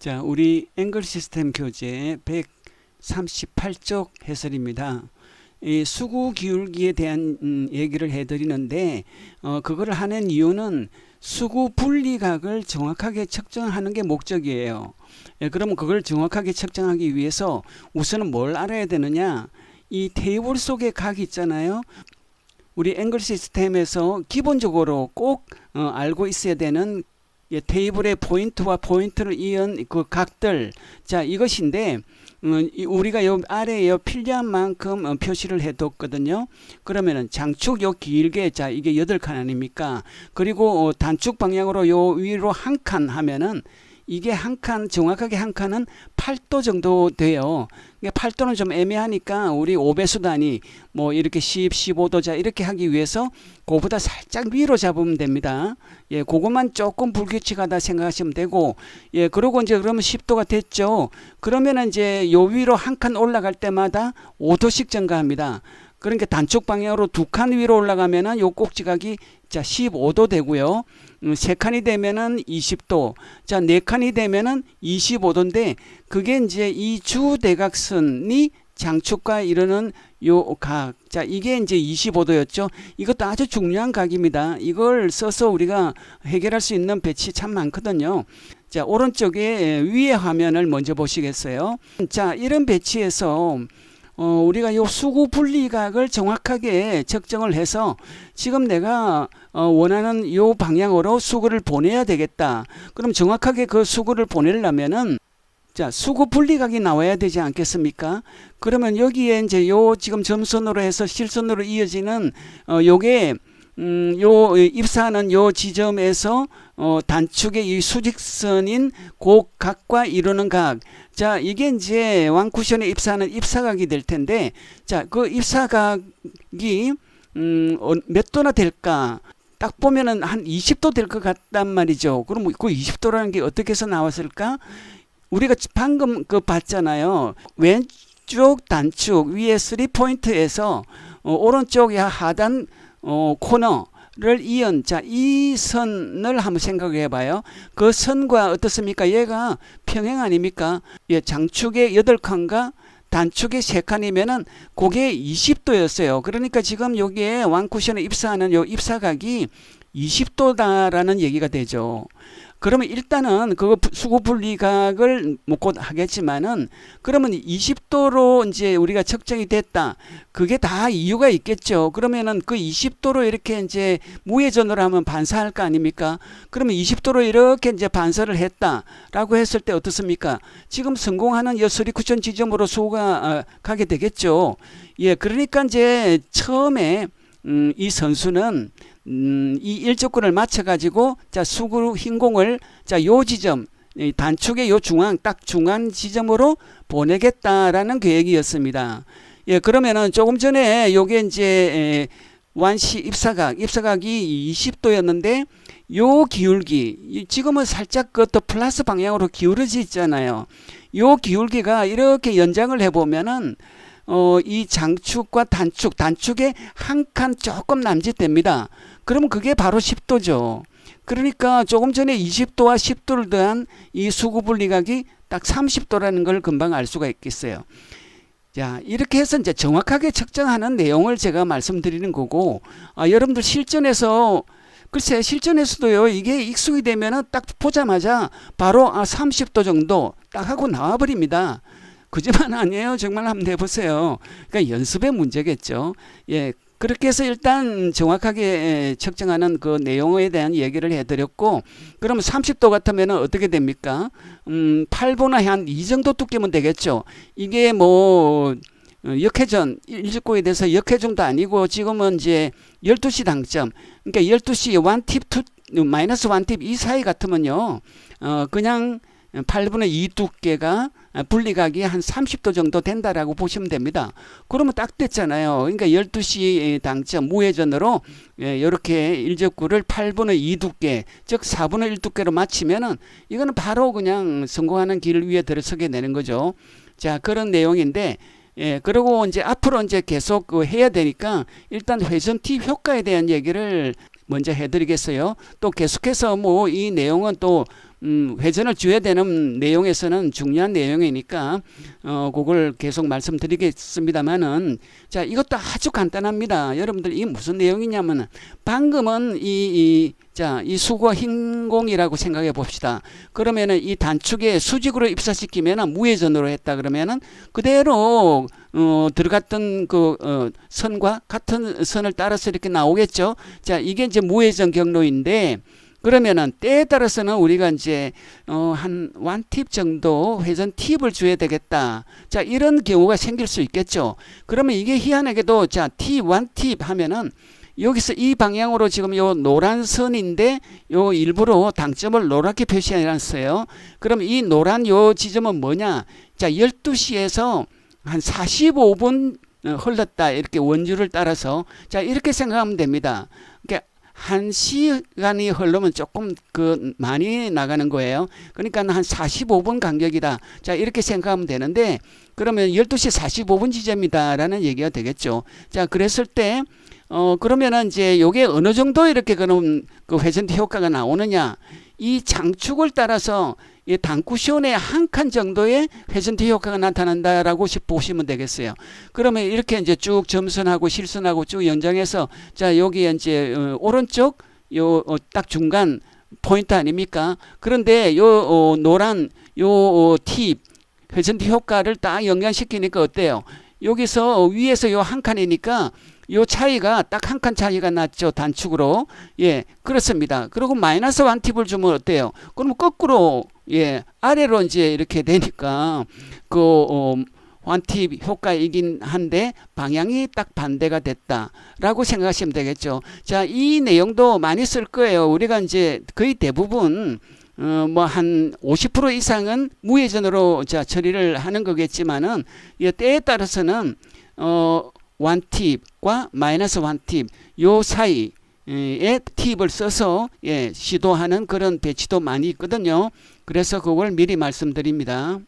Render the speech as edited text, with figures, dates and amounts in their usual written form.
자, 우리 앵글 시스템 교재 138쪽 해설입니다. 이 수구 기울기에 대한 얘기를 해드리는데 그걸 하는 이유는 수구 분리각을 정확하게 측정하는 게 목적이에요. 그러면 그걸 정확하게 측정하기 위해서 우선은 뭘 알아야 되느냐, 이 테이블 속에 각이 있잖아요. 우리 앵글 시스템에서 기본적으로 꼭 알고 있어야 되는 테이블의 포인트와 포인트를 이은 그 각들, 자 이것인데 우리가 요 아래에 필요한 만큼 표시를 해뒀거든요. 그러면은 장축 요 길게, 자 이게 8칸 아닙니까? 그리고 단축 방향으로 요 위로 한 칸 하면은 이게 한 칸, 정확하게 한 칸은 8도 정도 돼요. 8도는 좀 애매하니까 우리 5배수 단위 뭐 이렇게 10, 15도 자 이렇게 하기 위해서 그거보다 살짝 위로 잡으면 됩니다. 예, 그것만 조금 불규칙하다 생각하시면 되고, 예, 그러고 이제 그러면 10도가 됐죠. 그러면 이제 요 위로 한 칸 올라갈 때마다 5도씩 증가합니다. 그러니까 단축 방향으로 2칸 위로 올라가면은 요 꼭지각이 자 15도 되고요. 3칸이 되면은 20도, 자 4칸이 되면은 25도인데 그게 이제 이 주대각선이 장축과 이루는 요 각, 자 이게 이제 25도였죠. 이것도 아주 중요한 각입니다. 이걸 써서 우리가 해결할 수 있는 배치 참 많거든요. 자 오른쪽에 위에 화면을 먼저 보시겠어요. 자 이런 배치에서 우리가 요 수구 분리각을 정확하게 측정을 해서 지금 내가 원하는 요 방향으로 수구를 보내야 되겠다. 그럼 정확하게 그 수구를 보내려면은 자 수구 분리각이 나와야 되지 않겠습니까? 그러면 여기에 이제 요 지금 점선으로 해서 실선으로 이어지는 요게 요 입사하는 요 지점에서 단축의 이 수직선인 곡각과 이루는 각, 자 이게 이제 왕쿠션에 입사하는 입사각이 될 텐데, 자 그 입사각이 몇 도나 될까? 딱 보면은 한 20도 될 것 같단 말이죠. 그럼 그 20도라는 게 어떻게 해서 나왔을까? 우리가 방금 그 봤잖아요. 왼쪽 단축 위에 3포인트에서 오른쪽 하단 코너를 이은, 자, 이 선을 한번 생각해 봐요. 그 선과 어떻습니까? 얘가 평행 아닙니까? 예, 장축의 8칸과 단축의 3칸이면은 그게 20도였어요. 그러니까 지금 여기에 왕쿠션에 입사하는 요 입사각이 20도다라는 얘기가 되죠. 그러면 일단은 그 수구 분리각을 곧 하겠지만은 그러면 20도로 이제 우리가 측정이 됐다. 그게 다 이유가 있겠죠. 그러면은 그 20도로 이렇게 이제 무회전으로 하면 반사할 거 아닙니까? 그러면 20도로 이렇게 이제 반사를 했다라고 했을 때 어떻습니까? 지금 성공하는 이 서리쿠션 지점으로 수구가 가게 되겠죠. 예, 그러니까 이제 처음에 이 선수는 이 일조권을 맞춰가지고 자 수구 흰 공을 자 요 지점 단축의 요 중앙 딱 중간 지점으로 보내겠다라는 계획이었습니다. 예, 그러면은 조금 전에 요게 이제 완시 입사각이 20도였는데 요 기울기 지금은 살짝 그또 플러스 방향으로 기울어져 있잖아요. 요 기울기가 이렇게 연장을 해보면은 이 장축과 단축에 한 칸 조금 남짓됩니다. 그러면 그게 바로 10도죠. 그러니까 조금 전에 20도와 10도를 더한 이 수구 분리각이 딱 30도라는 걸 금방 알 수가 있겠어요. 자, 이렇게 해서 이제 정확하게 측정하는 내용을 제가 말씀드리는 거고, 여러분들 실전에서 글쎄 실전에서도요 이게 익숙이 되면은 딱 보자마자 바로 30도 정도 딱 하고 나와 버립니다. 그지만 아니에요. 정말 한번 해보세요. 그러니까 연습의 문제겠죠. 예, 그렇게 해서 일단 정확하게 측정하는 그 내용에 대한 얘기를 해드렸고, 그러면 30도 같으면 어떻게 됩니까? 8분의 한 이 정도 두께면 되겠죠. 이게 뭐 역회전 일직구에 대해서 역회전도 아니고 지금은 이제 12시 당점, 그러니까 12시 1팁 마이너스 1팁 이 사이 같으면요 그냥 8분의 2 두께가 분리각이 한 30도 정도 된다라고 보시면 됩니다. 그러면 딱 됐잖아요. 그러니까 12시 당점 무회전으로 이렇게 일적구를 8분의 2 두께, 즉 4분의 1 두께로 맞추면은 이거는 바로 그냥 성공하는 길 위에 들어서게 되는 거죠. 자, 그런 내용인데, 예, 그리고 이제 앞으로 이제 계속 해야 되니까 일단 회전 팁 효과에 대한 얘기를 먼저 해드리겠어요. 또 계속해서 뭐 이 내용은 또 회전을 줘야 되는 내용에서는 중요한 내용이니까 그걸 계속 말씀드리겠습니다만은 자, 이것도 아주 간단합니다. 여러분들 이게 무슨 내용이냐면 방금은 자, 이 수구가 흰 공이라고 생각해 봅시다. 그러면은 이 단축에 수직으로 입사시키면은 무회전으로 했다 그러면은 그대로 들어갔던 선과 같은 선을 따라서 이렇게 나오겠죠. 자, 이게 이제 무회전 경로인데 그러면은 때에 따라서는 우리가 이제 한 1팁 정도 회전 팁을 줘야 되겠다. 자, 이런 경우가 생길 수 있겠죠. 그러면 이게 희한하게도 자, T1팁 하면은 여기서 이 방향으로 지금 요 노란 선인데 요 일부러 당점을 노랗게 표시해놨어요. 그럼 이 노란 요 지점은 뭐냐? 자, 12시에서 한 45분 흘렀다. 이렇게 원주를 따라서 자, 이렇게 생각하면 됩니다. 그러니까 1시간이 흐르면 조금 많이 나가는 거예요. 그러니까 한 45분 간격이다. 자, 이렇게 생각하면 되는데 그러면 12시 45분 지점이다라는 얘기가 되겠죠. 자, 그랬을 때 그러면은 이제 요게 어느 정도 이렇게 그럼 그 회전대 효과가 나오느냐? 이 장축을 따라서 이 단쿠션의 한 칸 정도의 회전대 효과가 나타난다라고 보시면 되겠어요. 그러면 이렇게 이제 쭉 점선하고 실선하고 쭉 연장해서 자, 여기 이제 오른쪽 요 딱 중간 포인트 아닙니까? 그런데 요 노란 요 팁 회전대 효과를 딱 연결시키니까 어때요? 여기서 위에서 요 한 칸이니까 요 차이가 딱 한 칸 차이가 났죠. 단축으로. 예, 그렇습니다. 그리고 마이너스 1팁을 주면 어때요? 그러면 거꾸로, 예, 아래로 이제 이렇게 되니까, 1팁 효과이긴 한데, 방향이 딱 반대가 됐다라고 생각하시면 되겠죠. 자, 이 내용도 많이 쓸 거예요. 우리가 이제 거의 대부분, 뭐 한 50% 이상은 무회전으로 자, 처리를 하는 거겠지만은, 예, 때에 따라서는, 1팁과 마이너스 1팁 요 사이에 팁을 써서 예, 시도하는 그런 배치도 많이 있거든요. 그래서 그걸 미리 말씀드립니다.